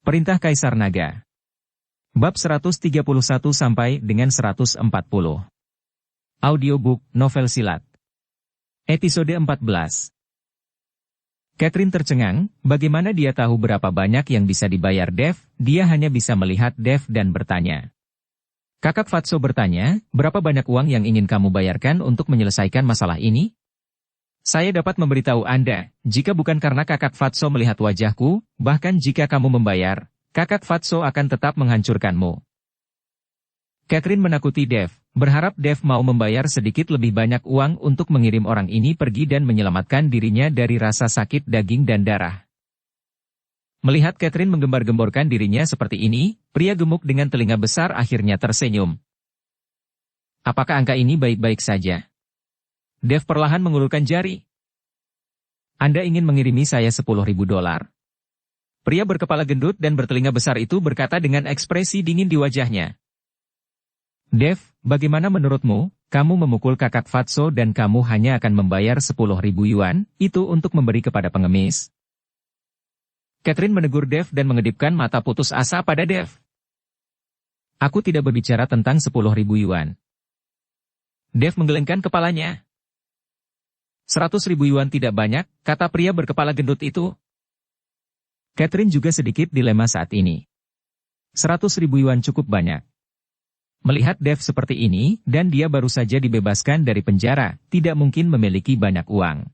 Perintah Kaisar Naga. Bab 131 sampai dengan 140. Audiobook Novel Silat. Episode 14. Catherine tercengang, bagaimana dia tahu berapa banyak yang bisa dibayar Dev, dia hanya bisa melihat Dev dan bertanya. Kakak Fatso bertanya, berapa banyak uang yang ingin kamu bayarkan untuk menyelesaikan masalah ini? Saya dapat memberitahu Anda, jika bukan karena Kakak Fatso melihat wajahku, bahkan jika kamu membayar, Kakak Fatso akan tetap menghancurkanmu. Catherine menakuti Dev, berharap Dev mau membayar sedikit lebih banyak uang untuk mengirim orang ini pergi dan menyelamatkan dirinya dari rasa sakit daging dan darah. Melihat Catherine menggembar-gemborkan dirinya seperti ini, pria gemuk dengan telinga besar akhirnya tersenyum. Apakah angka ini baik-baik saja? Dev perlahan mengulurkan jari. Anda ingin mengirimi saya $10.000. Pria berkepala gendut dan bertelinga besar itu berkata dengan ekspresi dingin di wajahnya. Dev, bagaimana menurutmu, kamu memukul Kakak Fatso dan kamu hanya akan membayar 10.000 yuan, itu untuk memberi kepada pengemis. Catherine menegur Dev dan mengedipkan mata putus asa pada Dev. Aku tidak berbicara tentang 10.000 yuan. Dev menggelengkan kepalanya. 100.000 yuan tidak banyak, kata pria berkepala gendut itu. Catherine juga sedikit dilema saat ini. 100.000 yuan cukup banyak. Melihat Dev seperti ini, dan dia baru saja dibebaskan dari penjara, tidak mungkin memiliki banyak uang.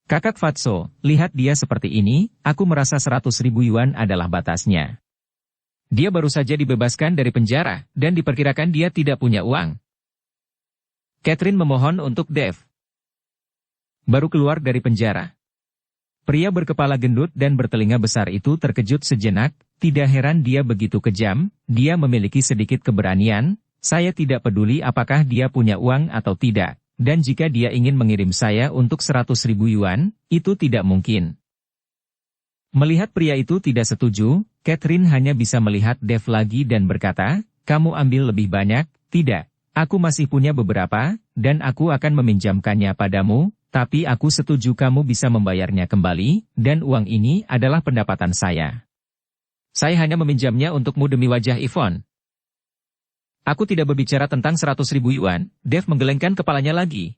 Kakak Fatso, lihat dia seperti ini, aku merasa 100.000 yuan adalah batasnya. Dia baru saja dibebaskan dari penjara, dan diperkirakan dia tidak punya uang. Catherine memohon untuk Dev. Baru keluar dari penjara. Pria berkepala gendut dan bertelinga besar itu terkejut sejenak, tidak heran dia begitu kejam, dia memiliki sedikit keberanian, saya tidak peduli apakah dia punya uang atau tidak, dan jika dia ingin mengirim saya untuk 100.000 yuan, itu tidak mungkin. Melihat pria itu tidak setuju, Catherine hanya bisa melihat Dev lagi dan berkata, kamu ambil lebih banyak, tidak, aku masih punya beberapa, dan aku akan meminjamkannya padamu. Tapi aku setuju kamu bisa membayarnya kembali, dan uang ini adalah pendapatan saya. Saya hanya meminjamnya untukmu demi wajah Yvonne. Aku tidak berbicara tentang 100.000 yuan, Dev menggelengkan kepalanya lagi.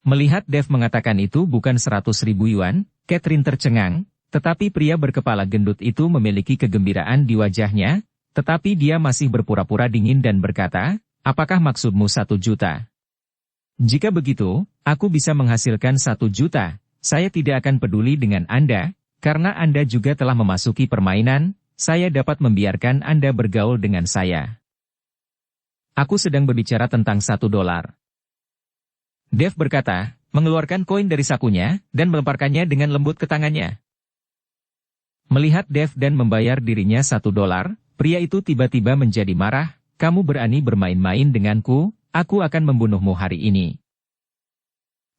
Melihat Dev mengatakan itu bukan 100.000 yuan, Catherine tercengang, tetapi pria berkepala gendut itu memiliki kegembiraan di wajahnya, tetapi dia masih berpura-pura dingin dan berkata, apakah maksudmu 1 juta? Jika begitu, aku bisa menghasilkan 1 juta, saya tidak akan peduli dengan Anda, karena Anda juga telah memasuki permainan, saya dapat membiarkan Anda bergaul dengan saya. Aku sedang berbicara tentang $1. Dev berkata, mengeluarkan koin dari sakunya, dan melemparkannya dengan lembut ke tangannya. Melihat Dev dan membayar dirinya $1, pria itu tiba-tiba menjadi marah, kamu berani bermain-main denganku, aku akan membunuhmu hari ini.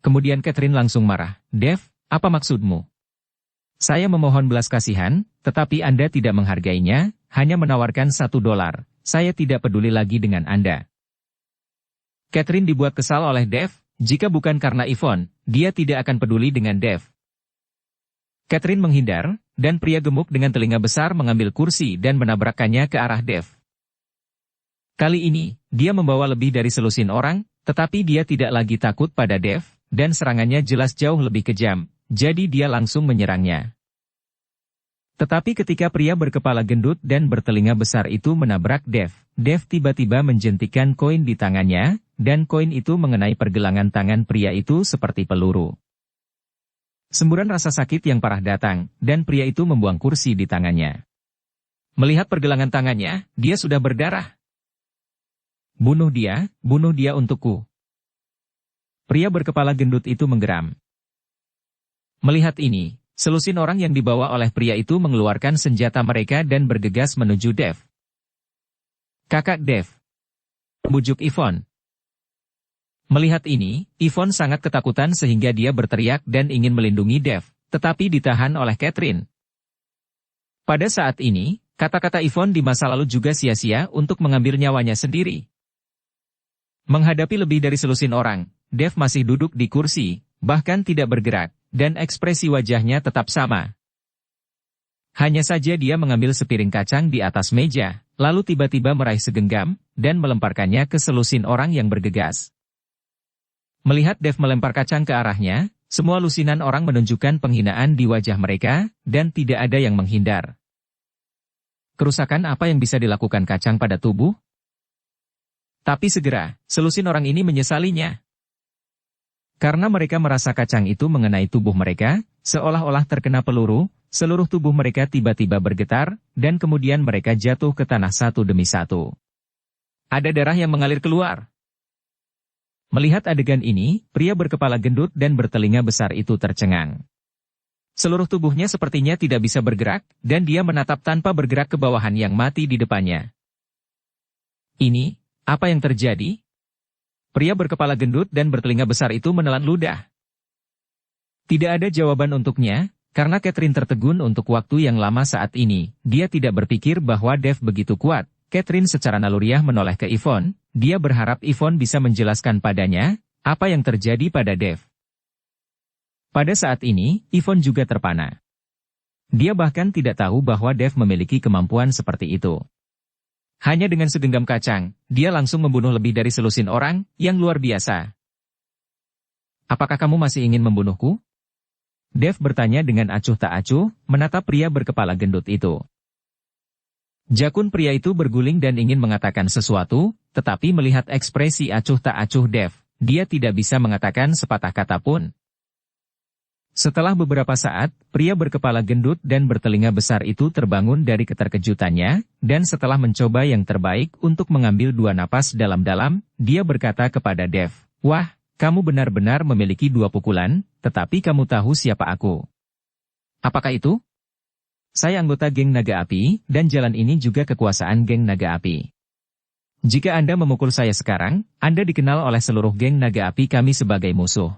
Kemudian Catherine langsung marah. Dev, apa maksudmu? Saya memohon belas kasihan, tetapi Anda tidak menghargainya, hanya menawarkan $1. Saya tidak peduli lagi dengan Anda. Catherine dibuat kesal oleh Dev, jika bukan karena Yvonne, dia tidak akan peduli dengan Dev. Catherine menghindar, dan pria gemuk dengan telinga besar mengambil kursi dan menabrakkannya ke arah Dev. Kali ini, dia membawa lebih dari selusin orang, tetapi dia tidak lagi takut pada Dev, dan serangannya jelas jauh lebih kejam, jadi dia langsung menyerangnya. Tetapi ketika pria berkepala gendut dan bertelinga besar itu menabrak Dev, Dev tiba-tiba menjentikkan koin di tangannya, dan koin itu mengenai pergelangan tangan pria itu seperti peluru. Semburan rasa sakit yang parah datang, dan pria itu membuang kursi di tangannya. Melihat pergelangan tangannya, dia sudah berdarah. Bunuh dia untukku. Pria berkepala gendut itu menggeram. Melihat ini, selusin orang yang dibawa oleh pria itu mengeluarkan senjata mereka dan bergegas menuju Dev. Kakak Dev. Bujuk Yvonne. Melihat ini, Yvonne sangat ketakutan sehingga dia berteriak dan ingin melindungi Dev, tetapi ditahan oleh Catherine. Pada saat ini, kata-kata Yvonne di masa lalu juga sia-sia untuk mengambil nyawanya sendiri. Menghadapi lebih dari selusin orang, Dev masih duduk di kursi, bahkan tidak bergerak, dan ekspresi wajahnya tetap sama. Hanya saja dia mengambil sepiring kacang di atas meja, lalu tiba-tiba meraih segenggam, dan melemparkannya ke selusin orang yang bergegas. Melihat Dev melempar kacang ke arahnya, semua lusinan orang menunjukkan penghinaan di wajah mereka, dan tidak ada yang menghindar. Kerusakan apa yang bisa dilakukan kacang pada tubuh? Tapi segera, selusin orang ini menyesalinya. Karena mereka merasa kacang itu mengenai tubuh mereka, seolah-olah terkena peluru, seluruh tubuh mereka tiba-tiba bergetar, dan kemudian mereka jatuh ke tanah satu demi satu. Ada darah yang mengalir keluar. Melihat adegan ini, pria berkepala gendut dan bertelinga besar itu tercengang. Seluruh tubuhnya sepertinya tidak bisa bergerak, dan dia menatap tanpa bergerak ke bawahan yang mati di depannya. Ini, apa yang terjadi? Pria berkepala gendut dan bertelinga besar itu menelan ludah. Tidak ada jawaban untuknya, karena Catherine tertegun untuk waktu yang lama saat ini. Dia tidak berpikir bahwa Dev begitu kuat. Catherine secara naluriah menoleh ke Yvonne. Dia berharap Yvonne bisa menjelaskan padanya, apa yang terjadi pada Dev. Pada saat ini, Yvonne juga terpana. Dia bahkan tidak tahu bahwa Dev memiliki kemampuan seperti itu. Hanya dengan segenggam kacang, dia langsung membunuh lebih dari selusin orang, yang luar biasa. Apakah kamu masih ingin membunuhku? Dev bertanya dengan acuh tak acuh, menatap pria berkepala gendut itu. Jakun pria itu berguling dan ingin mengatakan sesuatu, tetapi melihat ekspresi acuh tak acuh Dev, dia tidak bisa mengatakan sepatah kata pun. Setelah beberapa saat, pria berkepala gendut dan bertelinga besar itu terbangun dari keterkejutannya, dan setelah mencoba yang terbaik untuk mengambil 2 napas dalam-dalam, dia berkata kepada Dev, "Wah, kamu benar-benar memiliki 2 pukulan, tetapi kamu tahu siapa aku." "Apakah itu?" "Saya anggota geng Naga Api, dan jalan ini juga kekuasaan geng Naga Api. Jika Anda memukul saya sekarang, Anda dikenal oleh seluruh geng Naga Api kami sebagai musuh.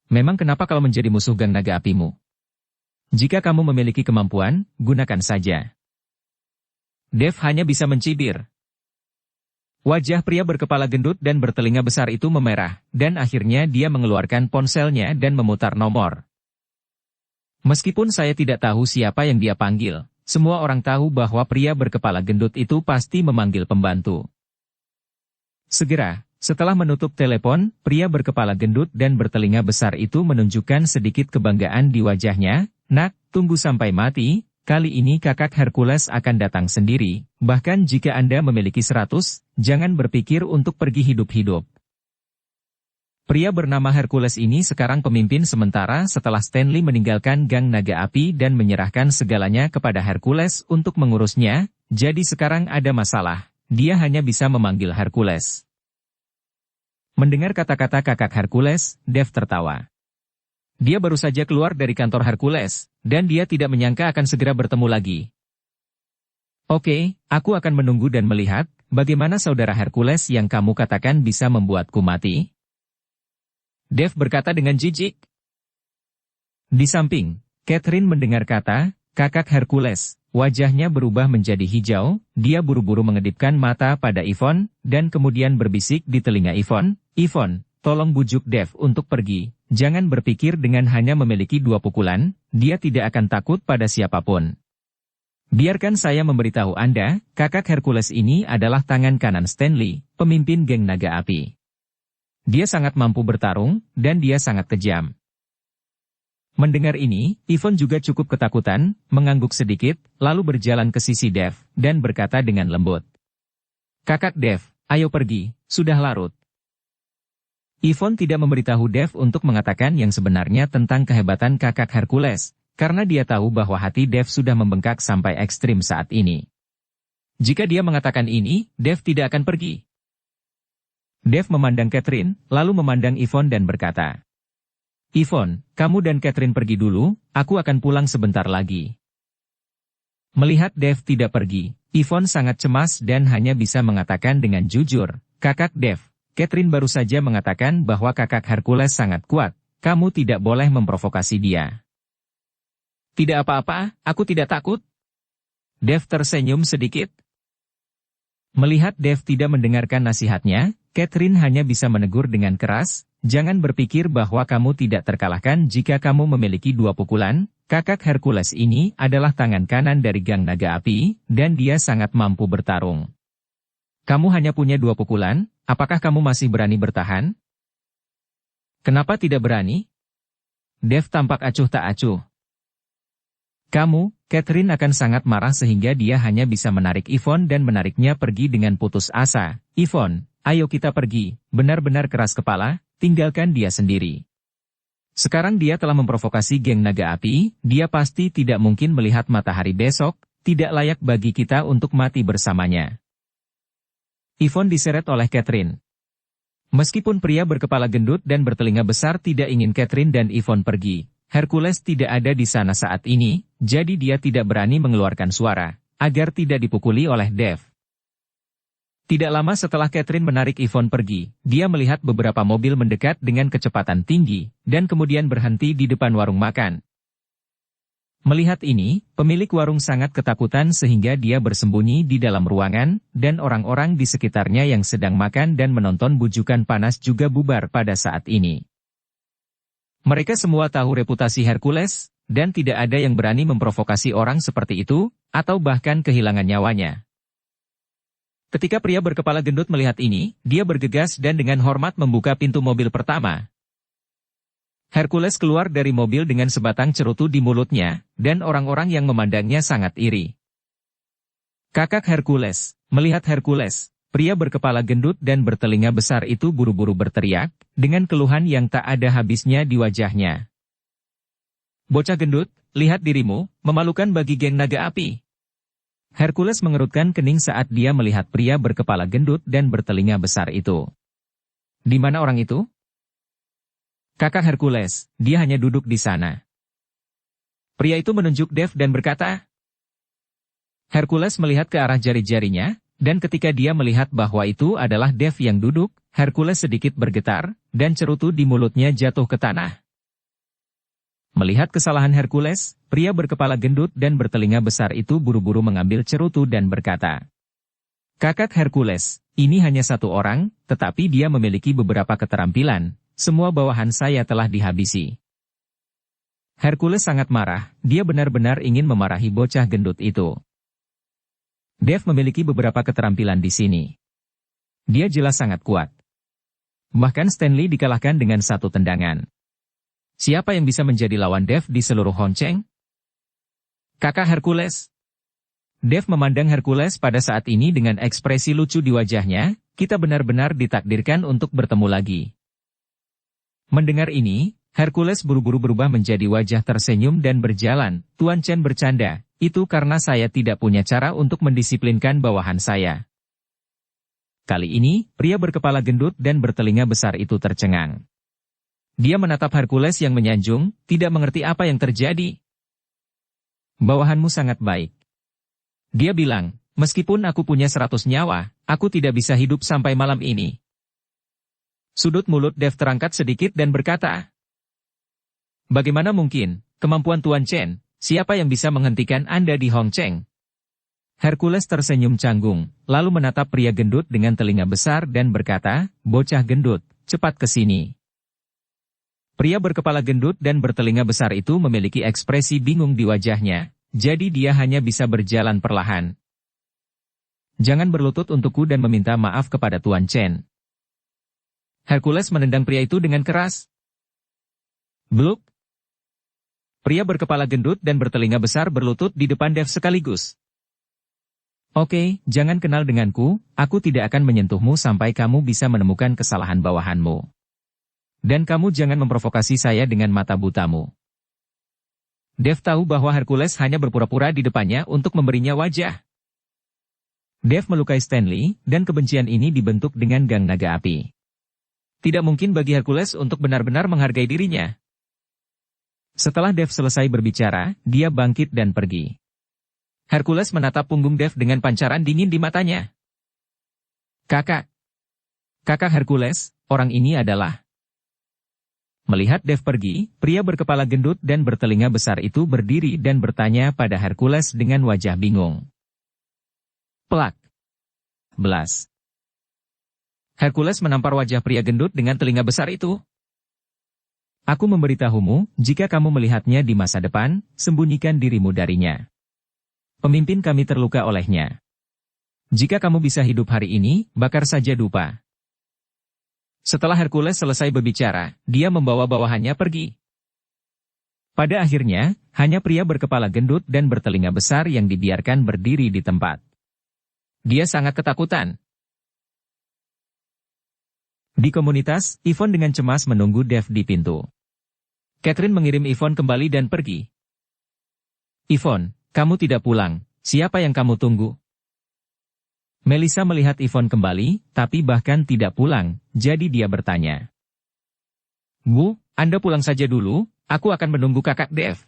Memang kenapa kalau menjadi musuh geng Naga Apimu? Jika kamu memiliki kemampuan, gunakan saja." Dev hanya bisa mencibir. Wajah pria berkepala gendut dan bertelinga besar itu memerah, dan akhirnya dia mengeluarkan ponselnya dan memutar nomor. Meskipun saya tidak tahu siapa yang dia panggil, semua orang tahu bahwa pria berkepala gendut itu pasti memanggil pembantu. Segera, setelah menutup telepon, pria berkepala gendut dan bertelinga besar itu menunjukkan sedikit kebanggaan di wajahnya. "Nak, tunggu sampai mati, kali ini kakak Hercules akan datang sendiri, bahkan jika Anda memiliki 100, jangan berpikir untuk pergi hidup-hidup." Pria bernama Hercules ini sekarang pemimpin sementara setelah Stanley meninggalkan Gang Naga Api dan menyerahkan segalanya kepada Hercules untuk mengurusnya, jadi sekarang ada masalah, dia hanya bisa memanggil Hercules. Mendengar kata-kata kakak Hercules, Dev tertawa. Dia baru saja keluar dari kantor Hercules, dan dia tidak menyangka akan segera bertemu lagi. "Oke, aku akan menunggu dan melihat, bagaimana saudara Hercules yang kamu katakan bisa membuatku mati?" Dev berkata dengan jijik. Di samping, Catherine mendengar kata, kakak Hercules. Wajahnya berubah menjadi hijau, dia buru-buru mengedipkan mata pada Yvonne, dan kemudian berbisik di telinga Yvonne, "Yvonne, tolong bujuk Dev untuk pergi, jangan berpikir dengan hanya memiliki 2 pukulan, dia tidak akan takut pada siapapun. Biarkan saya memberitahu Anda, kakak Hercules ini adalah tangan kanan Stanley, pemimpin geng Naga Api. Dia sangat mampu bertarung, dan dia sangat kejam." Mendengar ini, Yvonne juga cukup ketakutan, mengangguk sedikit, lalu berjalan ke sisi Dev, dan berkata dengan lembut. "Kakak Dev, ayo pergi, sudah larut." Yvonne tidak memberitahu Dev untuk mengatakan yang sebenarnya tentang kehebatan kakak Hercules, karena dia tahu bahwa hati Dev sudah membengkak sampai ekstrim saat ini. Jika dia mengatakan ini, Dev tidak akan pergi. Dev memandang Catherine, lalu memandang Yvonne dan berkata, "Yvonne, kamu dan Catherine pergi dulu, aku akan pulang sebentar lagi." Melihat Dev tidak pergi, Yvonne sangat cemas dan hanya bisa mengatakan dengan jujur, "Kakak Dev, Catherine baru saja mengatakan bahwa kakak Hercules sangat kuat, kamu tidak boleh memprovokasi dia." "Tidak apa-apa, aku tidak takut." Dev tersenyum sedikit. Melihat Dev tidak mendengarkan nasihatnya, Catherine hanya bisa menegur dengan keras, "Jangan berpikir bahwa kamu tidak terkalahkan jika kamu memiliki 2 pukulan, Kakak Hercules ini adalah tangan kanan dari Gang Naga Api, dan dia sangat mampu bertarung. Kamu hanya punya 2 pukulan, apakah kamu masih berani bertahan? Kenapa tidak berani? Dev tampak acuh tak acuh. Kamu, Catherine akan sangat marah sehingga dia hanya bisa menarik Yvonne dan menariknya pergi dengan putus asa. Yvonne, ayo kita pergi, benar-benar keras kepala, tinggalkan dia sendiri. Sekarang dia telah memprovokasi geng naga api, dia pasti tidak mungkin melihat matahari besok, tidak layak bagi kita untuk mati bersamanya. Yvonne diseret oleh Catherine. Meskipun pria berkepala gendut dan bertelinga besar tidak ingin Catherine dan Yvonne pergi, Hercules tidak ada di sana saat ini, jadi dia tidak berani mengeluarkan suara, agar tidak dipukuli oleh Dev. Tidak lama setelah Catherine menarik Yvonne pergi, dia melihat beberapa mobil mendekat dengan kecepatan tinggi, dan kemudian berhenti di depan warung makan. Melihat ini, pemilik warung sangat ketakutan sehingga dia bersembunyi di dalam ruangan, dan orang-orang di sekitarnya yang sedang makan dan menonton bujukan panas juga bubar pada saat ini. Mereka semua tahu reputasi Hercules, dan tidak ada yang berani memprovokasi orang seperti itu, atau bahkan kehilangan nyawanya. Ketika pria berkepala gendut melihat ini, dia bergegas dan dengan hormat membuka pintu mobil pertama. Hercules keluar dari mobil dengan sebatang cerutu di mulutnya, dan orang-orang yang memandangnya sangat iri. Kakak Hercules, melihat Hercules, pria berkepala gendut dan bertelinga besar itu buru-buru berteriak, dengan keluhan yang tak ada habisnya di wajahnya. Bocah gendut, lihat dirimu, memalukan bagi geng naga api. Hercules mengerutkan kening saat dia melihat pria berkepala gendut dan bertelinga besar itu. Di mana orang itu? Kakak Hercules, dia hanya duduk di sana. Pria itu menunjuk Dev dan berkata. Hercules melihat ke arah jari-jarinya, dan ketika dia melihat bahwa itu adalah Dev yang duduk, Hercules sedikit bergetar, dan cerutu di mulutnya jatuh ke tanah. Melihat kesalahan Hercules, pria berkepala gendut dan bertelinga besar itu buru-buru mengambil cerutu dan berkata. Kakak Hercules, ini hanya satu orang, tetapi dia memiliki beberapa keterampilan. Semua bawahan saya telah dihabisi. Hercules sangat marah, dia benar-benar ingin memarahi bocah gendut itu. Dev memiliki beberapa keterampilan di sini. Dia jelas sangat kuat. Bahkan Stanley dikalahkan dengan satu tendangan. Siapa yang bisa menjadi lawan Dev di seluruh Hongcheng? Kakak Hercules. Dev memandang Hercules pada saat ini dengan ekspresi lucu di wajahnya, kita benar-benar ditakdirkan untuk bertemu lagi. Mendengar ini, Hercules buru-buru berubah menjadi wajah tersenyum dan berjalan. Tuan Chen bercanda, itu karena saya tidak punya cara untuk mendisiplinkan bawahan saya. Kali ini, pria berkepala gendut dan bertelinga besar itu tercengang. Dia menatap Hercules yang menyanjung, tidak mengerti apa yang terjadi. Bawahanmu sangat baik. Dia bilang, meskipun aku punya 100 nyawa, aku tidak bisa hidup sampai malam ini. Sudut mulut Dev terangkat sedikit dan berkata, bagaimana mungkin, kemampuan Tuan Chen, siapa yang bisa menghentikan Anda di Hongcheng? Hercules tersenyum canggung, lalu menatap pria gendut dengan telinga besar dan berkata, bocah gendut, cepat ke sini. Pria berkepala gendut dan bertelinga besar itu memiliki ekspresi bingung di wajahnya, jadi dia hanya bisa berjalan perlahan. Jangan berlutut untukku dan meminta maaf kepada Tuan Chen. Hercules menendang pria itu dengan keras. Bluk. Pria berkepala gendut dan bertelinga besar berlutut di depan Dev sekaligus. Oke, jangan kenal denganku, aku tidak akan menyentuhmu sampai kamu bisa menemukan kesalahan bawahanmu. Dan kamu jangan memprovokasi saya dengan mata butamu. Dev tahu bahwa Hercules hanya berpura-pura di depannya untuk memberinya wajah. Dev melukai Stanley, dan kebencian ini dibentuk dengan Gang Naga Api. Tidak mungkin bagi Hercules untuk benar-benar menghargai dirinya. Setelah Dev selesai berbicara, dia bangkit dan pergi. Hercules menatap punggung Dev dengan pancaran dingin di matanya. Kakak. Kakak Hercules, orang ini adalah. Melihat Dev pergi, pria berkepala gendut dan bertelinga besar itu berdiri dan bertanya pada Hercules dengan wajah bingung. Plak. Belas. Hercules menampar wajah pria gendut dengan telinga besar itu. Aku memberitahumu, jika kamu melihatnya di masa depan, sembunyikan dirimu darinya. Pemimpin kami terluka olehnya. Jika kamu bisa hidup hari ini, bakar saja dupa. Setelah Hercules selesai berbicara, dia membawa bawahannya pergi. Pada akhirnya, hanya pria berkepala gendut dan bertelinga besar yang dibiarkan berdiri di tempat. Dia sangat ketakutan. Di komunitas, Yvonne dengan cemas menunggu Dave di pintu. Catherine mengirim Yvonne kembali dan pergi. Yvonne, kamu tidak pulang, siapa yang kamu tunggu? Melissa melihat Yvonne kembali, tapi bahkan tidak pulang, jadi dia bertanya. Bu, Anda pulang saja dulu, aku akan menunggu kakak Dave.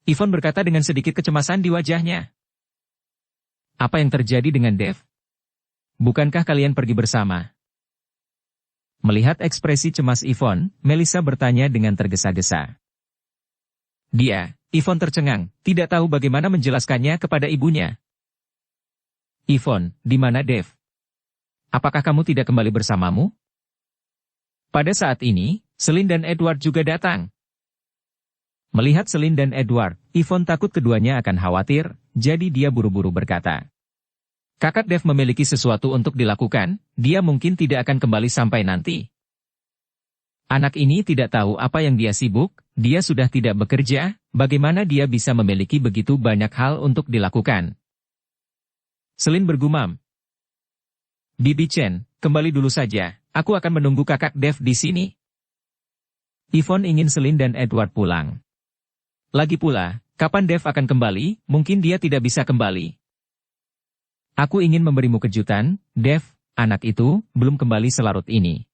Yvonne berkata dengan sedikit kecemasan di wajahnya. Apa yang terjadi dengan Dave? Bukankah kalian pergi bersama? Melihat ekspresi cemas Yvonne, Melissa bertanya dengan tergesa-gesa. Yvonne tercengang, tidak tahu bagaimana menjelaskannya kepada ibunya. Yvonne, di mana Dave? Apakah kamu tidak kembali bersamamu? Pada saat ini, Celine dan Edward juga datang. Melihat Celine dan Edward, Yvonne takut keduanya akan khawatir, jadi dia buru-buru berkata. Kakak Dave memiliki sesuatu untuk dilakukan, dia mungkin tidak akan kembali sampai nanti. Anak ini tidak tahu apa yang dia sibuk, dia sudah tidak bekerja, bagaimana dia bisa memiliki begitu banyak hal untuk dilakukan. Celine bergumam. Bibi Chen, kembali dulu saja, aku akan menunggu kakak Dave di sini. Yvonne ingin Celine dan Edward pulang. Lagi pula, kapan Dave akan kembali, mungkin dia tidak bisa kembali. Aku ingin memberimu kejutan, Dave, anak itu, belum kembali selarut ini.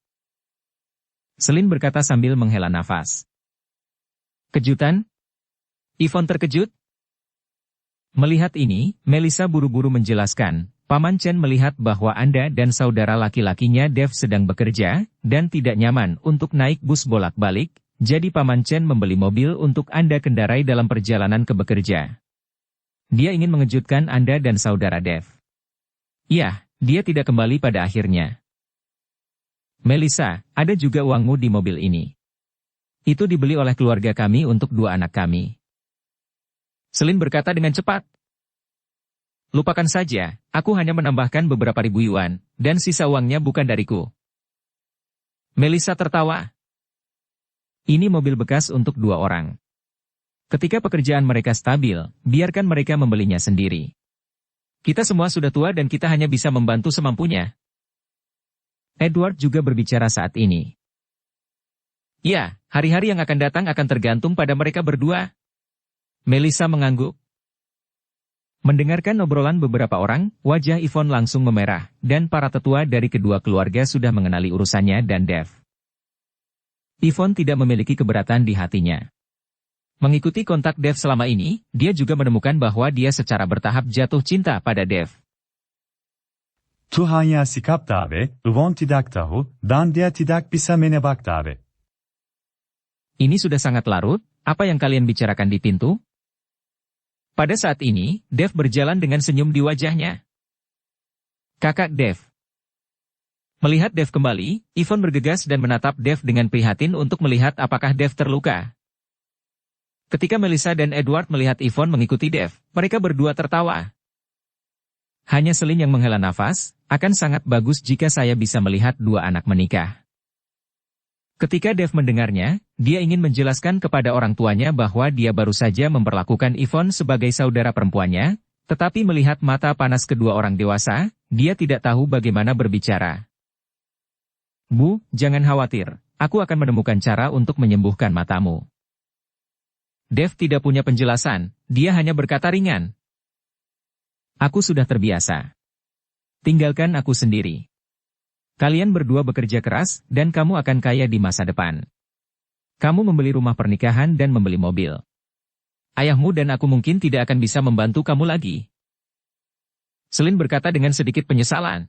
Celine berkata sambil menghela nafas. Kejutan? Yvonne terkejut. Melihat ini, Melissa buru-buru menjelaskan, Paman Chen melihat bahwa Anda dan saudara laki-lakinya Dave sedang bekerja, dan tidak nyaman untuk naik bus bolak-balik, jadi Paman Chen membeli mobil untuk Anda kendarai dalam perjalanan ke bekerja. Dia ingin mengejutkan Anda dan saudara Dave. Ya, dia tidak kembali pada akhirnya. Melissa, ada juga uangmu di mobil ini. Itu dibeli oleh keluarga kami untuk 2 anak kami. Celine berkata dengan cepat. Lupakan saja, aku hanya menambahkan beberapa ribu yuan, dan sisa uangnya bukan dariku. Melissa tertawa. Ini mobil bekas untuk 2 orang. Ketika pekerjaan mereka stabil, biarkan mereka membelinya sendiri. Kita semua sudah tua dan kita hanya bisa membantu semampunya. Edward juga berbicara saat ini. Ya, hari-hari yang akan datang akan tergantung pada mereka berdua. Melissa mengangguk. Mendengarkan obrolan beberapa orang, wajah Yvonne langsung memerah, dan para tetua dari kedua keluarga sudah mengenali urusannya dan Dave. Yvonne tidak memiliki keberatan di hatinya. Mengikuti kontak Dave selama ini, dia juga menemukan bahwa dia secara bertahap jatuh cinta pada Dave. Tuhanya sikap dawe, Yvonne tidak tahu, dan dia tidak bisa menebak dawe. Ini sudah sangat larut, apa yang kalian bicarakan di pintu? Pada saat ini, Dave berjalan dengan senyum di wajahnya. Kakak Dave. Melihat Dave kembali, Yvonne bergegas dan menatap Dave dengan prihatin untuk melihat apakah Dave terluka. Ketika Melissa dan Edward melihat Yvonne mengikuti Dave, mereka berdua tertawa. Hanya Celine yang menghela nafas, akan sangat bagus jika saya bisa melihat 2 anak menikah. Ketika Dave mendengarnya, dia ingin menjelaskan kepada orang tuanya bahwa dia baru saja memperlakukan Yvonne sebagai saudara perempuannya, tetapi melihat mata panas kedua orang dewasa, dia tidak tahu bagaimana berbicara. Bu, jangan khawatir, aku akan menemukan cara untuk menyembuhkan matamu. Dave tidak punya penjelasan, dia hanya berkata ringan. Aku sudah terbiasa. Tinggalkan aku sendiri. Kalian berdua bekerja keras, dan kamu akan kaya di masa depan. Kamu membeli rumah pernikahan dan membeli mobil. Ayahmu dan aku mungkin tidak akan bisa membantu kamu lagi. Celine berkata dengan sedikit penyesalan.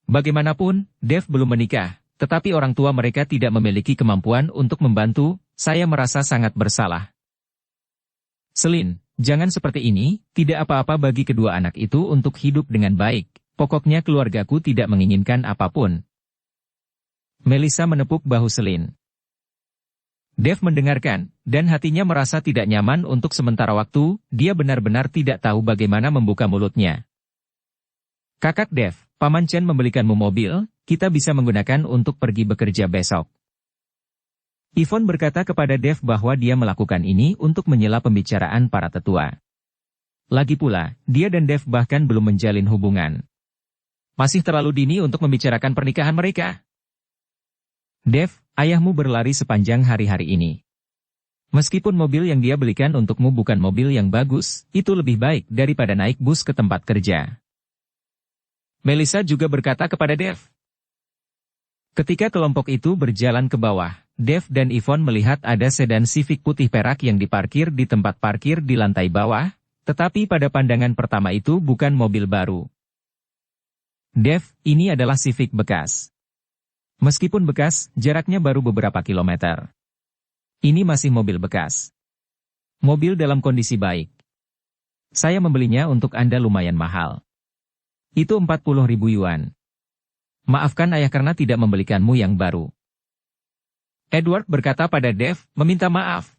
Bagaimanapun, Dave belum menikah, tetapi orang tua mereka tidak memiliki kemampuan untuk membantu. Saya merasa sangat bersalah. Celine, jangan seperti ini, tidak apa-apa bagi kedua anak itu untuk hidup dengan baik. Pokoknya keluargaku tidak menginginkan apapun. Melissa menepuk bahu Celine. Dev mendengarkan, dan hatinya merasa tidak nyaman untuk sementara waktu, dia benar-benar tidak tahu bagaimana membuka mulutnya. Kakak Dev, Paman Chen membelikanmu mobil, kita bisa menggunakan untuk pergi bekerja besok. Yvonne berkata kepada Dev bahwa dia melakukan ini untuk menyela pembicaraan para tetua. Lagi pula, dia dan Dev bahkan belum menjalin hubungan. Masih terlalu dini untuk membicarakan pernikahan mereka. Dev, ayahmu berlari sepanjang hari-hari ini. Meskipun mobil yang dia belikan untukmu bukan mobil yang bagus, itu lebih baik daripada naik bus ke tempat kerja. Melissa juga berkata kepada Dev. Ketika kelompok itu berjalan ke bawah, Dev dan Yvonne melihat ada sedan Civic putih perak yang diparkir di tempat parkir di lantai bawah, tetapi pada pandangan pertama itu bukan mobil baru. Dev, ini adalah Civic bekas. Meskipun bekas, jaraknya baru beberapa kilometer. Ini masih mobil bekas. Mobil dalam kondisi baik. Saya membelinya untuk Anda lumayan mahal. Itu 40.000 yuan. Maafkan ayah karena tidak membelikanmu yang baru. Edward berkata pada Dev, meminta maaf.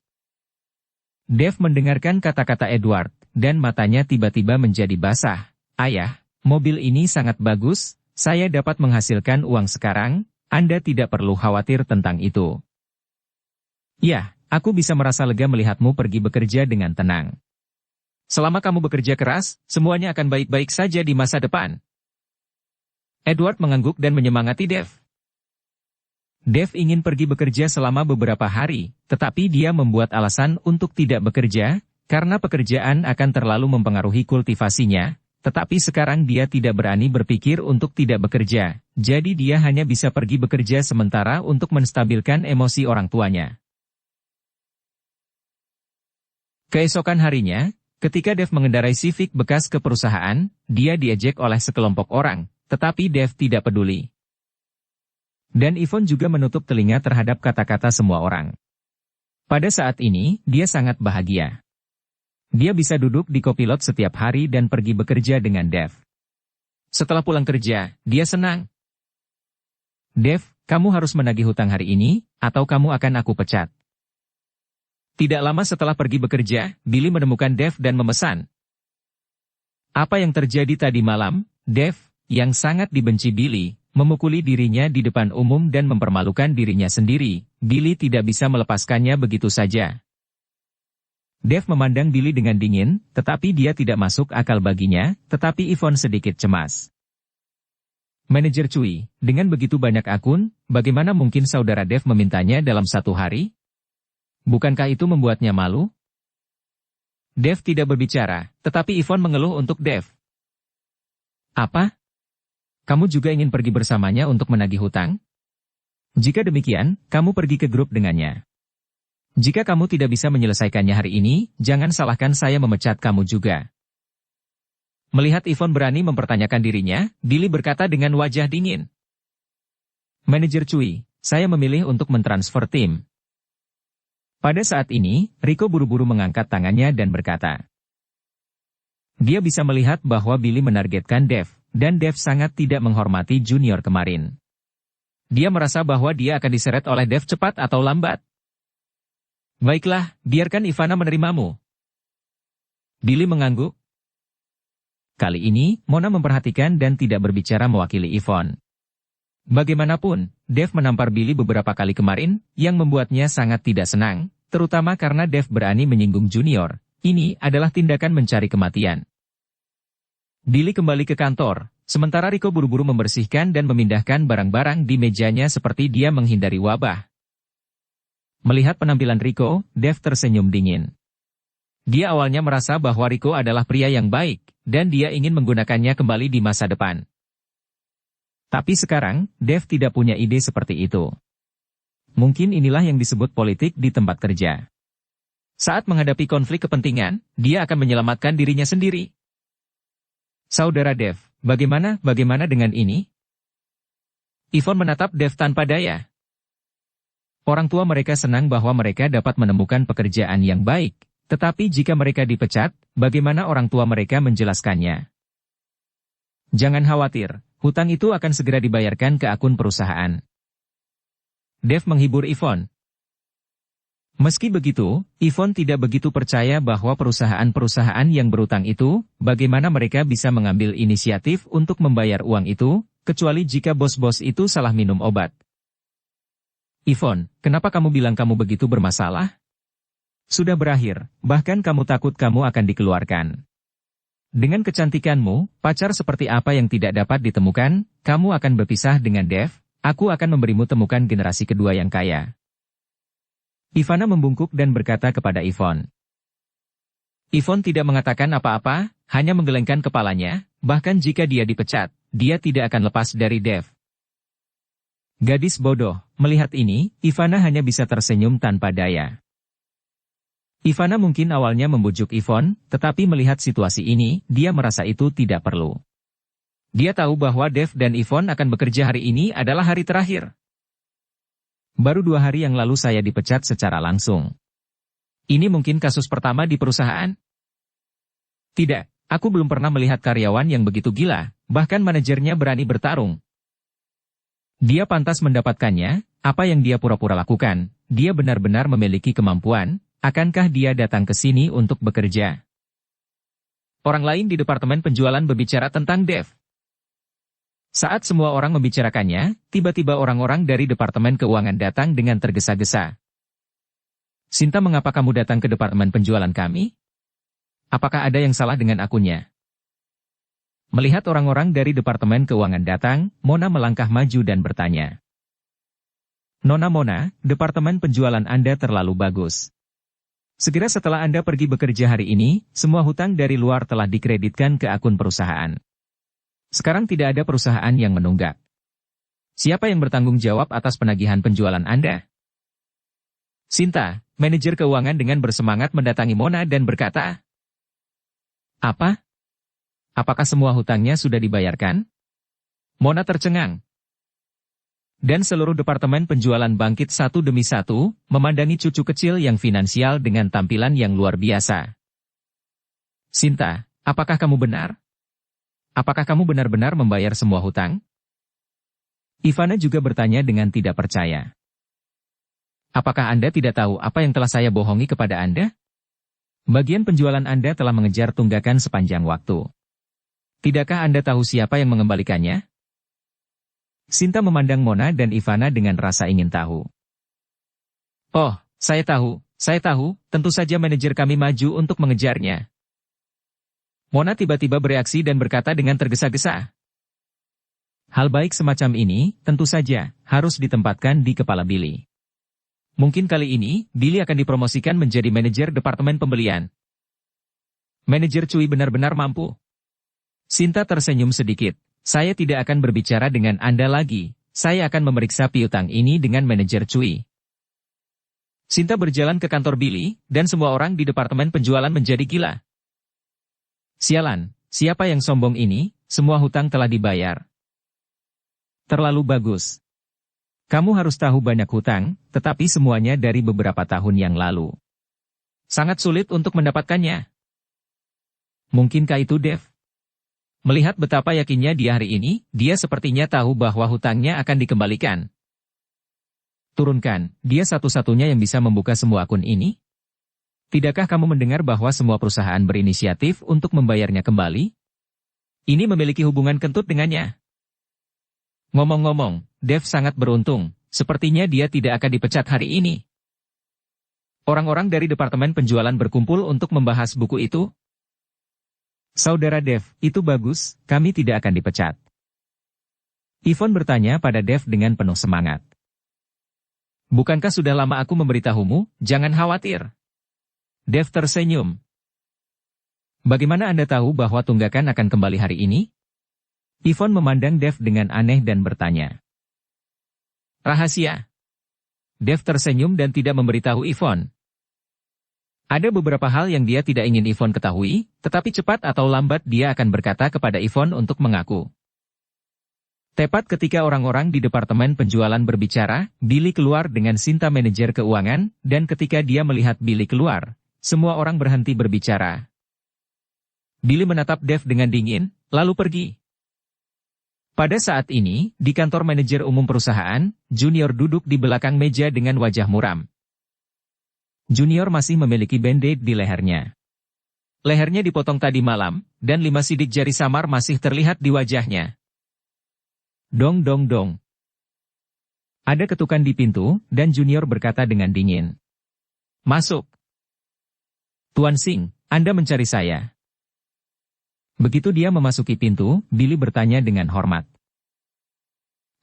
Dev mendengarkan kata-kata Edward, dan matanya tiba-tiba menjadi basah. Ayah, mobil ini sangat bagus, saya dapat menghasilkan uang sekarang, Anda tidak perlu khawatir tentang itu. Ya, aku bisa merasa lega melihatmu pergi bekerja dengan tenang. Selama kamu bekerja keras, semuanya akan baik-baik saja di masa depan. Edward mengangguk dan menyemangati Dev. Dev ingin pergi bekerja selama beberapa hari, tetapi dia membuat alasan untuk tidak bekerja, karena pekerjaan akan terlalu mempengaruhi kultivasinya, tetapi sekarang dia tidak berani berpikir untuk tidak bekerja, jadi dia hanya bisa pergi bekerja sementara untuk menstabilkan emosi orang tuanya. Keesokan harinya, ketika Dev mengendarai Civic bekas ke perusahaan, dia diejek oleh sekelompok orang, tetapi Dev tidak peduli. Dan Yvonne juga menutup telinga terhadap kata-kata semua orang. Pada saat ini, dia sangat bahagia. Dia bisa duduk di kopilot setiap hari dan pergi bekerja dengan Dev. Setelah pulang kerja, dia senang. Dev, kamu harus menagih hutang hari ini, atau kamu akan aku pecat. Tidak lama setelah pergi bekerja, Billy menemukan Dev dan memesan. Apa yang terjadi tadi malam? Dev, yang sangat dibenci Billy, memukuli dirinya di depan umum dan mempermalukan dirinya sendiri. Billy tidak bisa melepaskannya begitu saja. Dev memandang Billy dengan dingin, tetapi dia tidak masuk akal baginya, tetapi Yvonne sedikit cemas. Manajer Cui, dengan begitu banyak akun, bagaimana mungkin saudara Dev memintanya dalam satu hari? Bukankah itu membuatnya malu? Dev tidak berbicara, tetapi Yvonne mengeluh untuk Dev. Apa? Kamu juga ingin pergi bersamanya untuk menagih hutang? Jika demikian, kamu pergi ke grup dengannya. Jika kamu tidak bisa menyelesaikannya hari ini, jangan salahkan saya memecat kamu juga. Melihat Yvonne berani mempertanyakan dirinya, Billy berkata dengan wajah dingin. Manajer Cui, saya memilih untuk mentransfer tim. Pada saat ini, Rico buru-buru mengangkat tangannya dan berkata. Dia bisa melihat bahwa Billy menargetkan Dev, dan Dev sangat tidak menghormati junior kemarin. Dia merasa bahwa dia akan diseret oleh Dev cepat atau lambat. Baiklah, biarkan Ivana menerimamu. Billy mengangguk. Kali ini, Mona memperhatikan dan tidak berbicara mewakili Yvonne. Bagaimanapun, Dev menampar Billy beberapa kali kemarin, yang membuatnya sangat tidak senang, terutama karena Dev berani menyinggung junior. Ini adalah tindakan mencari kematian. Billy kembali ke kantor, sementara Rico buru-buru membersihkan dan memindahkan barang-barang di mejanya seperti dia menghindari wabah. Melihat penampilan Rico, Dev tersenyum dingin. Dia awalnya merasa bahwa Rico adalah pria yang baik, dan dia ingin menggunakannya kembali di masa depan. Tapi sekarang, Dev tidak punya ide seperti itu. Mungkin inilah yang disebut politik di tempat kerja. Saat menghadapi konflik kepentingan, dia akan menyelamatkan dirinya sendiri. Saudara Dev, bagaimana dengan ini? Yvonne menatap Dev tanpa daya. Orang tua mereka senang bahwa mereka dapat menemukan pekerjaan yang baik, tetapi jika mereka dipecat, bagaimana orang tua mereka menjelaskannya? Jangan khawatir, hutang itu akan segera dibayarkan ke akun perusahaan. Dev menghibur Yvonne. Meski begitu, Yvonne tidak begitu percaya bahwa perusahaan-perusahaan yang berutang itu, bagaimana mereka bisa mengambil inisiatif untuk membayar uang itu, kecuali jika bos-bos itu salah minum obat. Yvonne, kenapa kamu bilang kamu begitu bermasalah? Sudah berakhir, bahkan kamu takut kamu akan dikeluarkan. Dengan kecantikanmu, pacar seperti apa yang tidak dapat ditemukan, kamu akan berpisah dengan Dev, aku akan memberimu temukan generasi kedua yang kaya. Ivana membungkuk dan berkata kepada Yvonne. Yvonne tidak mengatakan apa-apa, hanya menggelengkan kepalanya, bahkan jika dia dipecat, dia tidak akan lepas dari Dev. Gadis bodoh, melihat ini, Ivana hanya bisa tersenyum tanpa daya. Ivana mungkin awalnya membujuk Yvonne, tetapi melihat situasi ini, dia merasa itu tidak perlu. Dia tahu bahwa Dev dan Yvonne akan bekerja hari ini adalah hari terakhir. Baru 2 hari yang lalu saya dipecat secara langsung. Ini mungkin kasus pertama di perusahaan? Tidak, aku belum pernah melihat karyawan yang begitu gila, bahkan manajernya berani bertarung. Dia pantas mendapatkannya, apa yang dia pura-pura lakukan, dia benar-benar memiliki kemampuan, akankah dia datang ke sini untuk bekerja? Orang lain di departemen penjualan berbicara tentang Dev. Saat semua orang membicarakannya, tiba-tiba orang-orang dari Departemen Keuangan datang dengan tergesa-gesa. Sinta, mengapa kamu datang ke departemen penjualan kami? Apakah ada yang salah dengan akunnya? Melihat orang-orang dari Departemen Keuangan datang, Mona melangkah maju dan bertanya. Nona Mona, departemen penjualan Anda terlalu bagus. Segera setelah Anda pergi bekerja hari ini, semua hutang dari luar telah dikreditkan ke akun perusahaan. Sekarang tidak ada perusahaan yang menunggak. Siapa yang bertanggung jawab atas penagihan penjualan Anda? Sinta, manajer keuangan dengan bersemangat mendatangi Mona dan berkata, apa? Apakah semua hutangnya sudah dibayarkan? Mona tercengang. Dan seluruh departemen penjualan bangkit satu demi satu, memandangi cucu kecil yang finansial dengan tampilan yang luar biasa. Sinta, apakah kamu benar? Apakah kamu benar-benar membayar semua hutang? Ivana juga bertanya dengan tidak percaya. Apakah Anda tidak tahu apa yang telah saya bohongi kepada Anda? Bagian penjualan Anda telah mengejar tunggakan sepanjang waktu. Tidakkah Anda tahu siapa yang mengembalikannya? Sinta memandang Mona dan Ivana dengan rasa ingin tahu. Oh, saya tahu, tentu saja manajer kami maju untuk mengejarnya. Mona tiba-tiba bereaksi dan berkata dengan tergesa-gesa. Hal baik semacam ini, tentu saja, harus ditempatkan di kepala Billy. Mungkin kali ini, Billy akan dipromosikan menjadi manajer departemen pembelian. Manajer Cui benar-benar mampu. Sinta tersenyum sedikit. Saya tidak akan berbicara dengan Anda lagi, saya akan memeriksa piutang ini dengan manajer Cui. Sinta berjalan ke kantor Billy, dan semua orang di departemen penjualan menjadi gila. Sialan, siapa yang sombong ini? Semua hutang telah dibayar. Terlalu bagus. Kamu harus tahu banyak hutang, tetapi semuanya dari beberapa tahun yang lalu. Sangat sulit untuk mendapatkannya. Mungkinkah itu Dev? Melihat betapa yakinnya dia hari ini, dia sepertinya tahu bahwa hutangnya akan dikembalikan. Turunkan, dia satu-satunya yang bisa membuka semua akun ini? Tidakkah kamu mendengar bahwa semua perusahaan berinisiatif untuk membayarnya kembali? Ini memiliki hubungan kentut dengannya. Ngomong-ngomong, Dev sangat beruntung, sepertinya dia tidak akan dipecat hari ini. Orang-orang dari departemen penjualan berkumpul untuk membahas buku itu. Saudara Dev, itu bagus, kami tidak akan dipecat. Yvonne bertanya pada Dev dengan penuh semangat. Bukankah sudah lama aku memberitahumu, jangan khawatir. Dev tersenyum. Bagaimana Anda tahu bahwa tunggakan akan kembali hari ini? Yvonne memandang Dev dengan aneh dan bertanya. Rahasia. Dev tersenyum dan tidak memberitahu Yvonne. Ada beberapa hal yang dia tidak ingin Yvonne ketahui, tetapi cepat atau lambat dia akan berkata kepada Yvonne untuk mengaku. Tepat ketika orang-orang di departemen penjualan berbicara, Billy keluar dengan Sinta manajer keuangan, dan ketika dia melihat Billy keluar, semua orang berhenti berbicara. Billy menatap Dev dengan dingin, lalu pergi. Pada saat ini, di kantor manajer umum perusahaan, Junior duduk di belakang meja dengan wajah muram. Junior masih memiliki band-aid di lehernya. Lehernya dipotong tadi malam, dan 5 sidik jari samar masih terlihat di wajahnya. Dong dong dong. Ada ketukan di pintu, dan Junior berkata dengan dingin. Masuk. Tuan Singh, Anda mencari saya. Begitu dia memasuki pintu, Billy bertanya dengan hormat.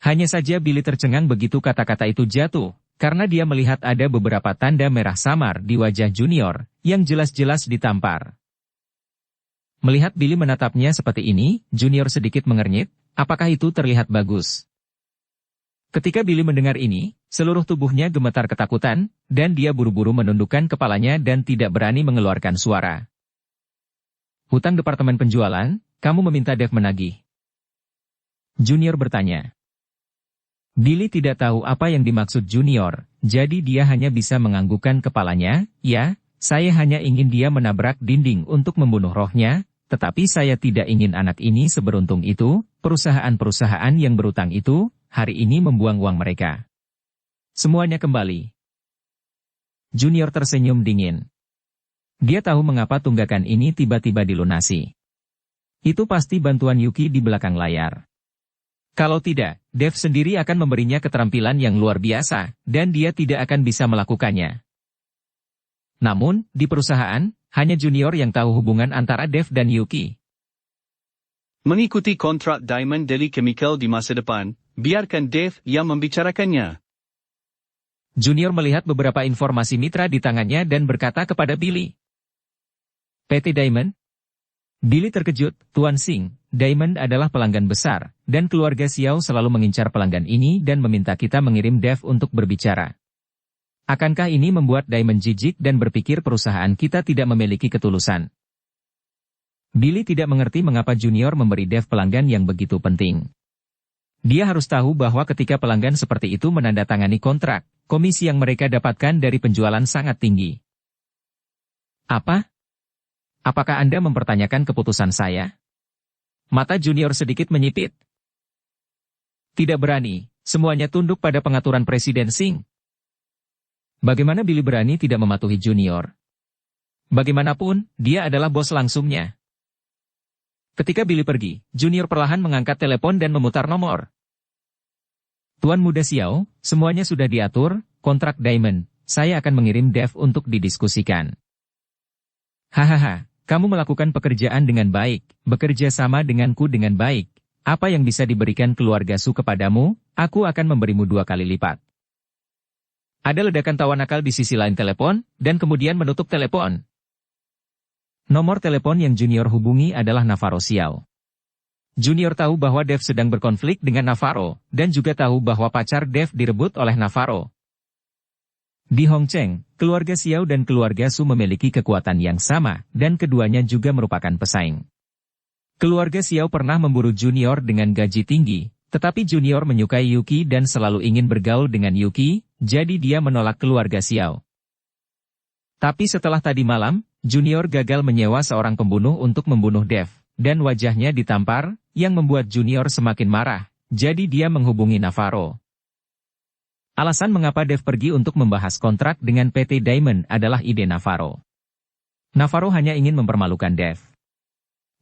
Hanya saja Billy tercengang begitu kata-kata itu jatuh, karena dia melihat ada beberapa tanda merah samar di wajah Junior, yang jelas-jelas ditampar. Melihat Billy menatapnya seperti ini, Junior sedikit mengernyit, apakah itu terlihat bagus? Ketika Billy mendengar ini, seluruh tubuhnya gemetar ketakutan, dan dia buru-buru menundukkan kepalanya dan tidak berani mengeluarkan suara. Hutang departemen penjualan, kamu meminta Dev menagih. Junior bertanya. Billy tidak tahu apa yang dimaksud Junior, jadi dia hanya bisa menganggukkan kepalanya, ya, saya hanya ingin dia menabrak dinding untuk membunuh rohnya, tetapi saya tidak ingin anak ini seberuntung itu, perusahaan-perusahaan yang berutang itu, hari ini membuang uang mereka. Semuanya kembali. Junior tersenyum dingin. Dia tahu mengapa tunggakan ini tiba-tiba dilunasi. Itu pasti bantuan Yuki di belakang layar. Kalau tidak, Dev sendiri akan memberinya keterampilan yang luar biasa, dan dia tidak akan bisa melakukannya. Namun, di perusahaan, hanya Junior yang tahu hubungan antara Dev dan Yuki. Mengikuti kontrak Diamond Daily Chemical di masa depan, biarkan Dev yang membicarakannya. Junior melihat beberapa informasi mitra di tangannya dan berkata kepada Billy. PT Diamond? Billy terkejut, Tuan Singh, Diamond adalah pelanggan besar, dan keluarga Xiao selalu mengincar pelanggan ini dan meminta kita mengirim Dev untuk berbicara. Akankah ini membuat Diamond jijik dan berpikir perusahaan kita tidak memiliki ketulusan? Billy tidak mengerti mengapa Junior memberi Dev pelanggan yang begitu penting. Dia harus tahu bahwa ketika pelanggan seperti itu menandatangani kontrak, komisi yang mereka dapatkan dari penjualan sangat tinggi. Apa? Apakah Anda mempertanyakan keputusan saya? Mata Junior sedikit menyipit. Tidak berani, semuanya tunduk pada pengaturan Presiden Singh. Bagaimana Billy berani tidak mematuhi Junior? Bagaimanapun, dia adalah bos langsungnya. Ketika Billy pergi, Junior perlahan mengangkat telepon dan memutar nomor. Tuan Muda Xiao, semuanya sudah diatur, kontrak Diamond, saya akan mengirim Dev untuk didiskusikan. Hahaha. Kamu melakukan pekerjaan dengan baik, bekerja sama denganku dengan baik. Apa yang bisa diberikan keluarga Su kepadamu, aku akan memberimu 2 kali lipat. Ada ledakan tawa nakal di sisi lain telepon, dan kemudian menutup telepon. Nomor telepon yang Junior hubungi adalah Navarro Xiao. Junior tahu bahwa Dev sedang berkonflik dengan Navarro, dan juga tahu bahwa pacar Dev direbut oleh Navarro. Di Hongcheng, keluarga Xiao dan keluarga Su memiliki kekuatan yang sama, dan keduanya juga merupakan pesaing. Keluarga Xiao pernah memburu Junior dengan gaji tinggi, tetapi Junior menyukai Yuki dan selalu ingin bergaul dengan Yuki, jadi dia menolak keluarga Xiao. Tapi setelah tadi malam, Junior gagal menyewa seorang pembunuh untuk membunuh Dev, dan wajahnya ditampar, yang membuat Junior semakin marah, jadi dia menghubungi Navarro. Alasan mengapa Dev pergi untuk membahas kontrak dengan PT Diamond adalah ide Navarro. Navarro hanya ingin mempermalukan Dev.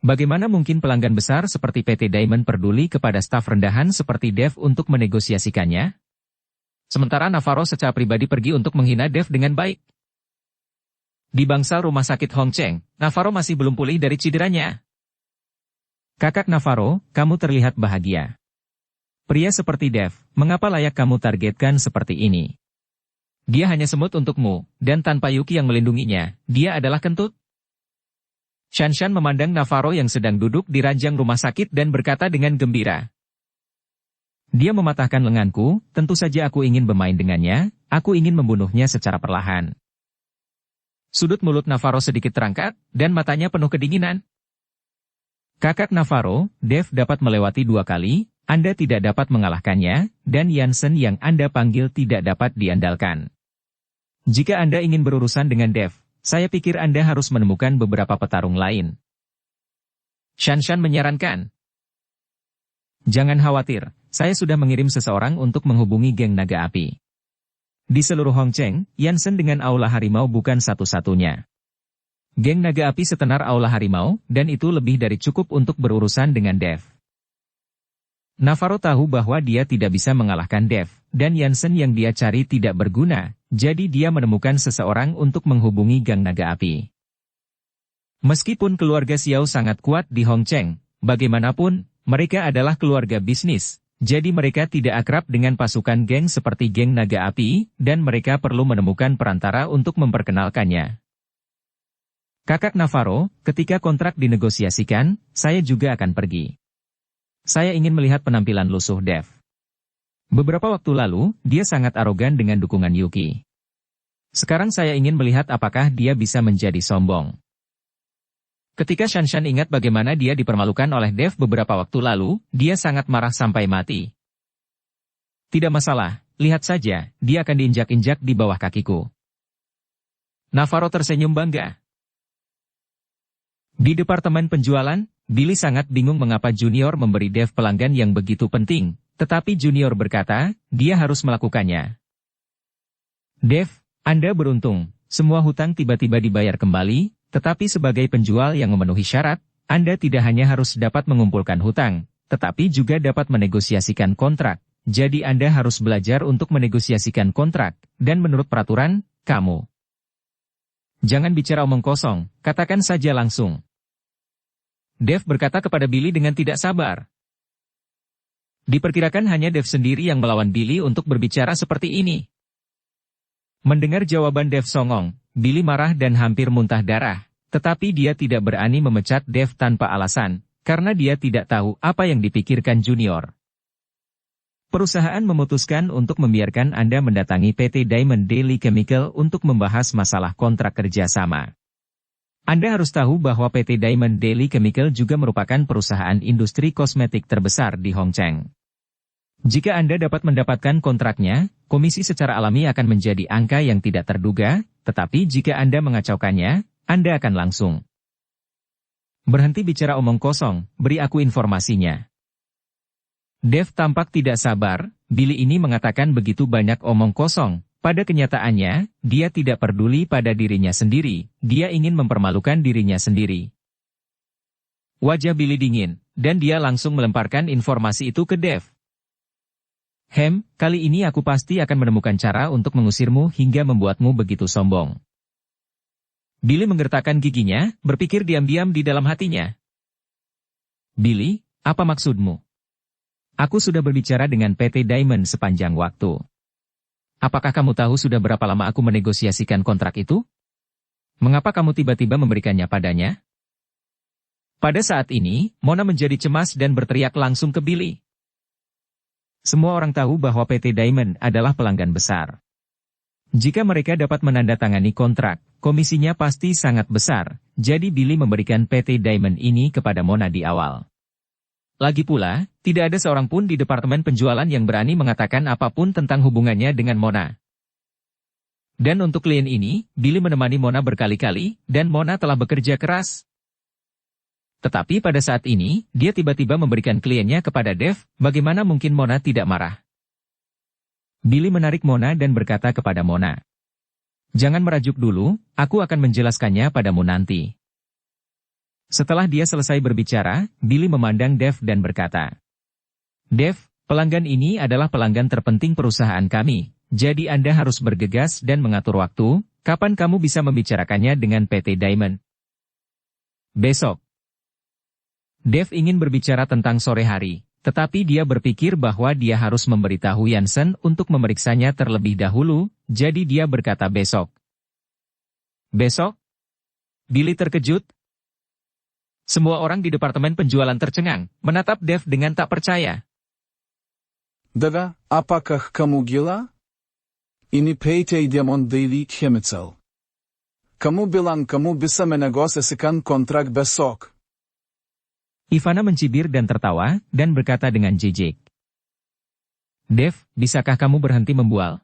Bagaimana mungkin pelanggan besar seperti PT Diamond peduli kepada staf rendahan seperti Dev untuk menegosiasikannya? Sementara Navarro secara pribadi pergi untuk menghina Dev dengan baik. Di bangsal rumah sakit Hongcheng, Navarro masih belum pulih dari cederanya. Kakak Navarro, kamu terlihat bahagia. Pria seperti Dev, mengapa layak kamu targetkan seperti ini? Dia hanya semut untukmu, dan tanpa Yuki yang melindunginya, dia adalah kentut. Shanshan memandang Navarro yang sedang duduk di ranjang rumah sakit dan berkata dengan gembira. Dia mematahkan lenganku, tentu saja aku ingin bermain dengannya, aku ingin membunuhnya secara perlahan. Sudut mulut Navarro sedikit terangkat, dan matanya penuh kedinginan. Kakak Navarro, Dev dapat melewati 2 kali, Anda tidak dapat mengalahkannya, dan Yansen yang Anda panggil tidak dapat diandalkan. Jika Anda ingin berurusan dengan Dev, saya pikir Anda harus menemukan beberapa petarung lain. Shanshan menyarankan. Jangan khawatir, saya sudah mengirim seseorang untuk menghubungi geng naga api. Di seluruh Hongcheng, Yansen dengan Aula Harimau bukan satu-satunya. Geng naga api setenar Aula Harimau, dan itu lebih dari cukup untuk berurusan dengan Dev. Navarro tahu bahwa dia tidak bisa mengalahkan Dev, dan Yansen yang dia cari tidak berguna, jadi dia menemukan seseorang untuk menghubungi Gang Naga Api. Meskipun keluarga Xiao sangat kuat di Hongcheng, bagaimanapun, mereka adalah keluarga bisnis, jadi mereka tidak akrab dengan pasukan geng seperti Geng Naga Api, dan mereka perlu menemukan perantara untuk memperkenalkannya. Kakak Navarro, ketika kontrak dinegosiasikan, saya juga akan pergi. Saya ingin melihat penampilan lusuh Dev. Beberapa waktu lalu, dia sangat arogan dengan dukungan Yuki. Sekarang saya ingin melihat apakah dia bisa menjadi sombong. Ketika Shanshan ingat bagaimana dia dipermalukan oleh Dev beberapa waktu lalu, dia sangat marah sampai mati. Tidak masalah, lihat saja, dia akan diinjak-injak di bawah kakiku. Navarro tersenyum bangga. Di departemen penjualan, Billy sangat bingung mengapa Junior memberi Dev pelanggan yang begitu penting, tetapi Junior berkata, dia harus melakukannya. Dev, Anda beruntung, semua hutang tiba-tiba dibayar kembali, tetapi sebagai penjual yang memenuhi syarat, Anda tidak hanya harus dapat mengumpulkan hutang, tetapi juga dapat menegosiasikan kontrak, jadi Anda harus belajar untuk menegosiasikan kontrak, dan menurut peraturan, kamu. Jangan bicara omong kosong, katakan saja langsung. Dev berkata kepada Billy dengan tidak sabar. Diperkirakan hanya Dev sendiri yang melawan Billy untuk berbicara seperti ini. Mendengar jawaban Dev songong, Billy marah dan hampir muntah darah, tetapi dia tidak berani memecat Dev tanpa alasan, karena dia tidak tahu apa yang dipikirkan Junior. Perusahaan memutuskan untuk membiarkan Anda mendatangi PT Diamond Daily Chemical untuk membahas masalah kontrak kerjasama. Anda harus tahu bahwa PT Diamond Daily Chemical juga merupakan perusahaan industri kosmetik terbesar di Hongcheng. Jika Anda dapat mendapatkan kontraknya, komisi secara alami akan menjadi angka yang tidak terduga, tetapi jika Anda mengacaukannya, Anda akan langsung. Berhenti bicara omong kosong, beri aku informasinya. Dev tampak tidak sabar, Billy ini mengatakan begitu banyak omong kosong. Pada kenyataannya, dia tidak peduli pada dirinya sendiri, dia ingin mempermalukan dirinya sendiri. Wajah Billy dingin, dan dia langsung melemparkan informasi itu ke Dev. Kali ini aku pasti akan menemukan cara untuk mengusirmu hingga membuatmu begitu sombong. Billy menggertakkan giginya, berpikir diam-diam di dalam hatinya. Billy, apa maksudmu? Aku sudah berbicara dengan PT Diamond sepanjang waktu. Apakah kamu tahu sudah berapa lama aku menegosiasikan kontrak itu? Mengapa kamu tiba-tiba memberikannya padanya? Pada saat ini, Mona menjadi cemas dan berteriak langsung ke Billy. Semua orang tahu bahwa PT Diamond adalah pelanggan besar. Jika mereka dapat menandatangani kontrak, komisinya pasti sangat besar, jadi Billy memberikan PT Diamond ini kepada Mona di awal. Lagi pula, tidak ada seorang pun di departemen penjualan yang berani mengatakan apapun tentang hubungannya dengan Mona. Dan untuk klien ini, Billy menemani Mona berkali-kali, dan Mona telah bekerja keras. Tetapi pada saat ini, dia tiba-tiba memberikan kliennya kepada Dev, bagaimana mungkin Mona tidak marah? Billy menarik Mona dan berkata kepada Mona. Jangan merajuk dulu, aku akan menjelaskannya padamu nanti. Setelah dia selesai berbicara, Billy memandang Dev dan berkata, Dev, pelanggan ini adalah pelanggan terpenting perusahaan kami, jadi Anda harus bergegas dan mengatur waktu, kapan kamu bisa membicarakannya dengan PT Diamond? Besok. Dev ingin berbicara tentang sore hari, tetapi dia berpikir bahwa dia harus memberitahu Yansen untuk memeriksanya terlebih dahulu, jadi dia berkata besok. Besok? Billy terkejut. Semua orang di departemen penjualan tercengang, menatap Dev dengan tak percaya. Да, apakah kamu gila? Ini PT Diamond Daily Chemical. Kamu bilang kamu bisa menegosiasikan kontrak besok. Ivana mencibir dan tertawa, dan berkata dengan jijik. Dev, bisakah kamu berhenti membual?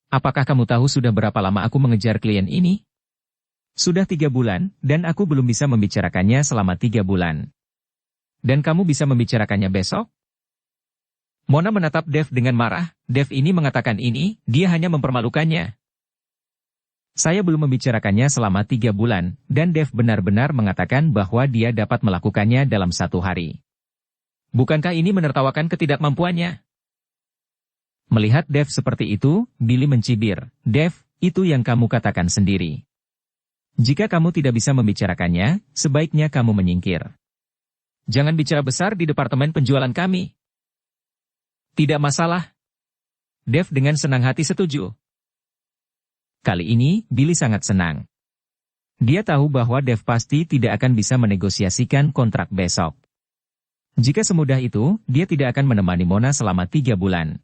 Apakah kamu tahu sudah berapa lama aku mengejar klien ini? Sudah 3 bulan, dan aku belum bisa membicarakannya selama 3 bulan. Dan kamu bisa membicarakannya besok? Mona menatap Dev dengan marah. Dev ini mengatakan ini, dia hanya mempermalukannya. Saya belum membicarakannya selama 3 bulan, dan Dev benar-benar mengatakan bahwa dia dapat melakukannya dalam 1 hari. Bukankah ini menertawakan ketidakmampuannya? Melihat Dev seperti itu, Billy mencibir. Dev, itu yang kamu katakan sendiri. Jika kamu tidak bisa membicarakannya, sebaiknya kamu menyingkir. Jangan bicara besar di departemen penjualan kami. Tidak masalah. Dev dengan senang hati setuju. Kali ini, Billy sangat senang. Dia tahu bahwa Dev pasti tidak akan bisa menegosiasikan kontrak besok. Jika semudah itu, dia tidak akan menemani Mona selama 3 bulan.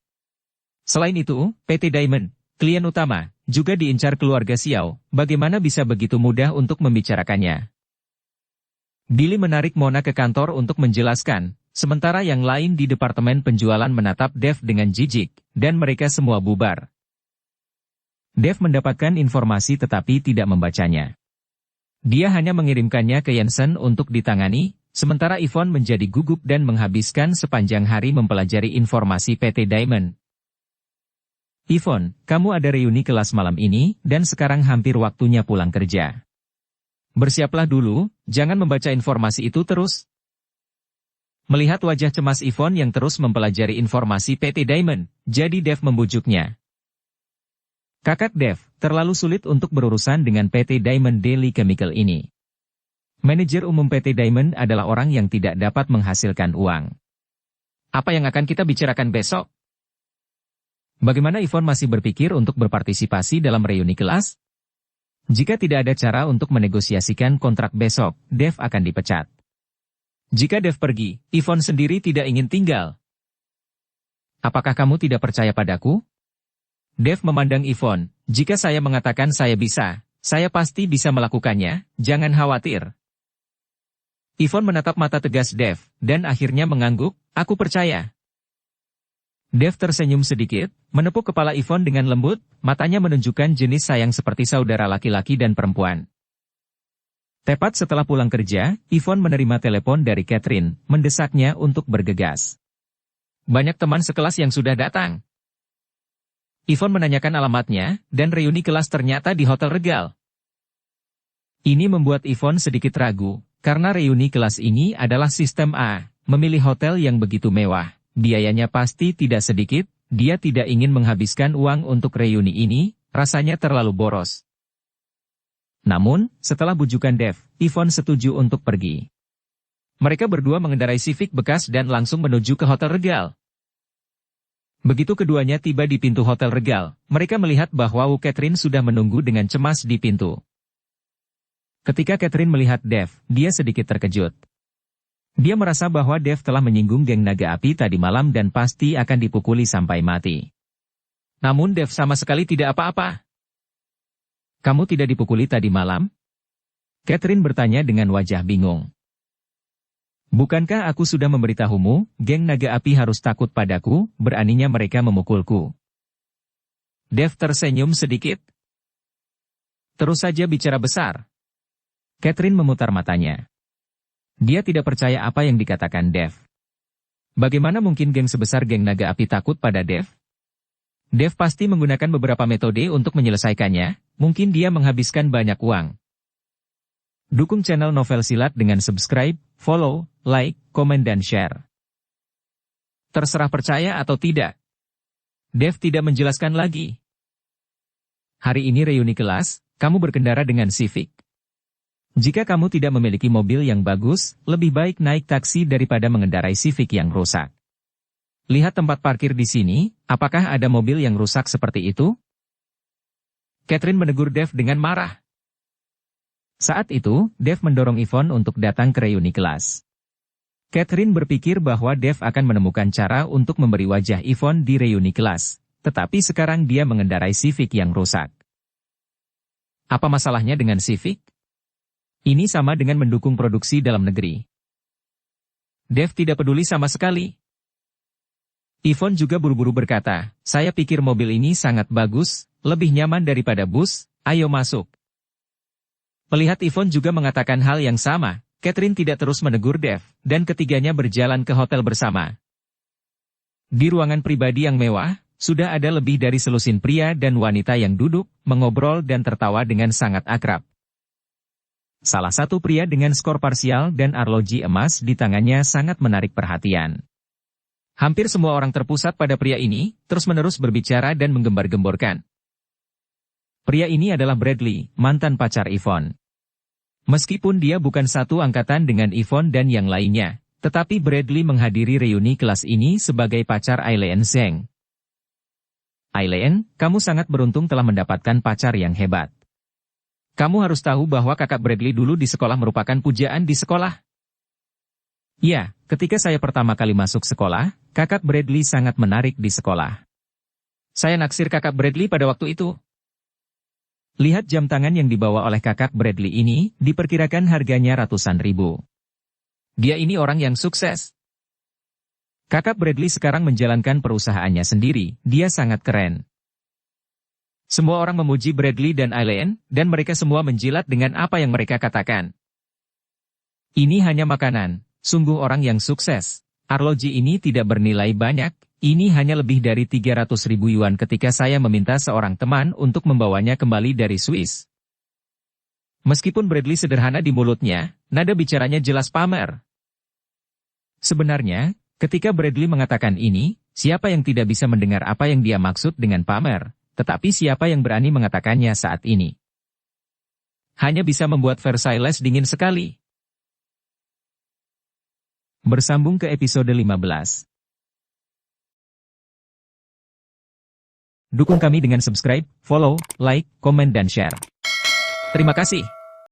Selain itu, PT Diamond, klien utama, juga diincar keluarga Xiao. Bagaimana bisa begitu mudah untuk membicarakannya? Billy menarik Mona ke kantor untuk menjelaskan, sementara yang lain di departemen penjualan menatap Dev dengan jijik, dan mereka semua bubar. Dev mendapatkan informasi tetapi tidak membacanya. Dia hanya mengirimkannya ke Jensen untuk ditangani, sementara Yvonne menjadi gugup dan menghabiskan sepanjang hari mempelajari informasi PT Diamond. Yvonne, kamu ada reuni kelas malam ini, dan sekarang hampir waktunya pulang kerja. Bersiaplah dulu, jangan membaca informasi itu terus. Melihat wajah cemas Yvonne yang terus mempelajari informasi PT Diamond, jadi Dev membujuknya. Kakak Dev, terlalu sulit untuk berurusan dengan PT Diamond Daily Chemical ini. Manajer umum PT Diamond adalah orang yang tidak dapat menghasilkan uang. Apa yang akan kita bicarakan besok? Bagaimana Yvonne masih berpikir untuk berpartisipasi dalam reuni kelas? Jika tidak ada cara untuk menegosiasikan kontrak besok, Dev akan dipecat. Jika Dev pergi, Yvonne sendiri tidak ingin tinggal. Apakah kamu tidak percaya padaku? Dev memandang Yvonne, jika saya mengatakan saya bisa, saya pasti bisa melakukannya, jangan khawatir. Yvonne menatap mata tegas Dev, dan akhirnya mengangguk, aku percaya. Dev tersenyum sedikit, menepuk kepala Yvonne dengan lembut, matanya menunjukkan jenis sayang seperti saudara laki-laki dan perempuan. Tepat setelah pulang kerja, Yvonne menerima telepon dari Catherine, mendesaknya untuk bergegas. Banyak teman sekelas yang sudah datang. Yvonne menanyakan alamatnya, dan reuni kelas ternyata di Hotel Regal. Ini membuat Yvonne sedikit ragu, karena reuni kelas ini adalah sistem A, memilih hotel yang begitu mewah, biayanya pasti tidak sedikit, dia tidak ingin menghabiskan uang untuk reuni ini, rasanya terlalu boros. Namun, setelah bujukan Dev, Yvonne setuju untuk pergi. Mereka berdua mengendarai Civic bekas dan langsung menuju ke Hotel Regal. Begitu keduanya tiba di pintu Hotel Regal, mereka melihat bahwa Catherine sudah menunggu dengan cemas di pintu. Ketika Catherine melihat Dev, dia sedikit terkejut. Dia merasa bahwa Dev telah menyinggung geng naga api tadi malam dan pasti akan dipukuli sampai mati. Namun Dev sama sekali tidak apa-apa. Kamu tidak dipukuli tadi malam? Catherine bertanya dengan wajah bingung. Bukankah aku sudah memberitahumu, geng naga api harus takut padaku, beraninya mereka memukulku. Dev tersenyum sedikit. Terus saja bicara besar. Catherine memutar matanya. Dia tidak percaya apa yang dikatakan Dev. Bagaimana mungkin geng sebesar geng naga api takut pada Dev? Dev pasti menggunakan beberapa metode untuk menyelesaikannya, mungkin dia menghabiskan banyak uang. Dukung channel Novel Silat dengan subscribe, follow, like, komen dan share. Terserah percaya atau tidak. Dev tidak menjelaskan lagi. Hari ini reuni kelas, kamu berkendara dengan Civic. Jika kamu tidak memiliki mobil yang bagus, lebih baik naik taksi daripada mengendarai Civic yang rusak. Lihat tempat parkir di sini, apakah ada mobil yang rusak seperti itu? Catherine menegur Dev dengan marah. Saat itu, Dev mendorong Yvonne untuk datang ke reuni kelas. Catherine berpikir bahwa Dev akan menemukan cara untuk memberi wajah Yvonne di reuni kelas, tetapi sekarang dia mengendarai Civic yang rusak. Apa masalahnya dengan Civic? Ini sama dengan mendukung produksi dalam negeri. Dev tidak peduli sama sekali. Yvonne juga buru-buru berkata, saya pikir mobil ini sangat bagus, lebih nyaman daripada bus, ayo masuk. Melihat Yvonne juga mengatakan hal yang sama, Catherine tidak terus menegur Dev, dan ketiganya berjalan ke hotel bersama. Di ruangan pribadi yang mewah, sudah ada lebih dari selusin pria dan wanita yang duduk, mengobrol dan tertawa dengan sangat akrab. Salah satu pria dengan skor parsial dan arloji emas di tangannya sangat menarik perhatian. Hampir semua orang terpusat pada pria ini, terus-menerus berbicara dan menggembar-gemborkan. Pria ini adalah Bradley, mantan pacar Yvonne. Meskipun dia bukan satu angkatan dengan Yvonne dan yang lainnya, tetapi Bradley menghadiri reuni kelas ini sebagai pacar Aileen Zheng. Aileen, kamu sangat beruntung telah mendapatkan pacar yang hebat. Kamu harus tahu bahwa kakak Bradley dulu di sekolah merupakan pujaan di sekolah. Ya, ketika saya pertama kali masuk sekolah, kakak Bradley sangat menarik di sekolah. Saya naksir kakak Bradley pada waktu itu. Lihat jam tangan yang dibawa oleh kakak Bradley ini, diperkirakan harganya ratusan ribu. Dia ini orang yang sukses. Kakak Bradley sekarang menjalankan perusahaannya sendiri, dia sangat keren. Semua orang memuji Bradley dan Aileen, dan mereka semua menjilat dengan apa yang mereka katakan. Ini hanya makanan, sungguh orang yang sukses. Arloji ini tidak bernilai banyak, ini hanya lebih dari 300.000 yuan ketika saya meminta seorang teman untuk membawanya kembali dari Swiss. Meskipun Bradley sederhana di mulutnya, nada bicaranya jelas pamer. Sebenarnya, ketika Bradley mengatakan ini, siapa yang tidak bisa mendengar apa yang dia maksud dengan pamer, tetapi siapa yang berani mengatakannya saat ini? Hanya bisa membuat Versailles dingin sekali. Bersambung ke episode 15. Dukung kami dengan subscribe, follow, like, komen dan share. Terima kasih.